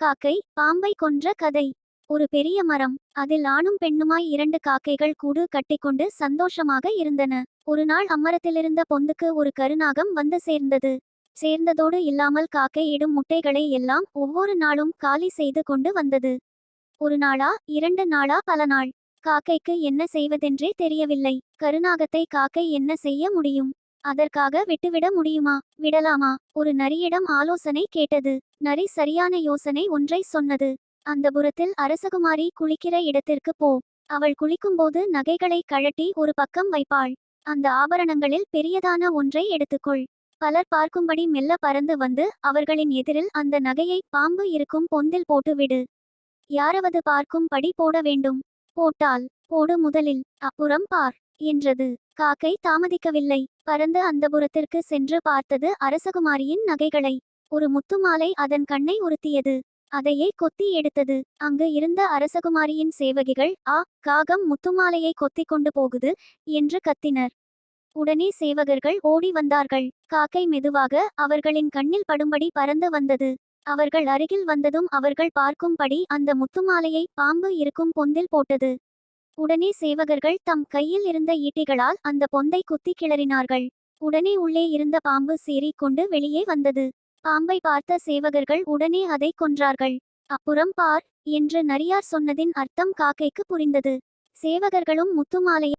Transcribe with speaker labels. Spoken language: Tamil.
Speaker 1: காக்கை பாம்பை கொன்ற கதை. ஒரு பெரிய மரம். அதில் ஆணும் பெண்ணுமாய் 2 காக்கைகள் கூடு கட்டிக்கொண்டு சந்தோஷமாக இருந்தன. ஒரு நாள் அம்மரத்திலிருந்த பொந்துக்கு ஒரு கருநாகம் வந்து சேர்ந்தது. சேர்ந்ததோடு இல்லாமல் காக்கை இடும் முட்டைகளை எல்லாம் ஒவ்வொரு நாளும் காலி செய்து கொண்டு வந்தது. ஒரு நாளா 2 நாளா பல நாள். காக்கைக்கு என்ன செய்வதென்றே தெரியவில்லை. கருநாகத்தை காக்கை என்ன செய்ய முடியும்? அதற்காக விட்டுவிட முடியுமா? விடலாமா? ஒரு நரியிடம் ஆலோசனை கேட்டது. நரி சரியான யோசனை ஒன்றை சொன்னது. அந்த புறத்தில் அரசகுமாரி குளிக்கிற இடத்திற்கு போ. அவள் குளிக்கும்போது நகைகளை கழட்டி ஒரு பக்கம் வைப்பாள். அந்த ஆபரணங்களில் பெரியதான ஒன்றை எடுத்துக்கொள். பலர் பார்க்கும்படி மெல்ல பறந்து வந்து அவர்களின் எதிரில் அந்த நகையை பாம்பு இருக்கும் பொந்தில் போட்டுவிடு. யாராவது பார்க்கும்படி போட வேண்டும். போட்டால் போடு முதலில், அப்புறம் பார் என்றது. காக்கை தாமதிக்கவில்லை. பறந்து அந்த புறத்திற்கு சென்று பார்த்தது அரசகுமாரியின் நகைகளை. ஒரு முத்து மாலை அதன் கண்ணை உறுத்தியது. அதையே கொத்தி எடுத்தது. அங்கு இருந்த அரசகுமாரியின் சேவகிகள், ஆ, காகம் முத்துமாலையை கொத்திக் கொண்டு போகுது என்று கத்தினர். உடனே சேவகர்கள் ஓடி வந்தார்கள். காக்கை மெதுவாக அவர்களின் கண்ணில் படும்படி பறந்து வந்தது. அவர்கள் அருகில் வந்ததும் அவர்கள் பார்க்கும்படி அந்த முத்துமாலையை பாம்பு இருக்கும் பொந்தில் போட்டது. உடனே சேவகர்கள் தம் கையில் இருந்த ஈட்டிகளால் அந்த பொந்தை குத்தி கிளறினார்கள். உடனே உள்ளே இருந்த பாம்பு சீறிக் கொண்டு வெளியே வந்தது. பாம்பை பார்த்த சேவகர்கள் உடனே அதை கொன்றார்கள். அப்புறம் பார் என்று நரியார் சொன்னதின் அர்த்தம் காக்கைக்கு புரிந்தது. சேவகர்களும் முத்துமாலையை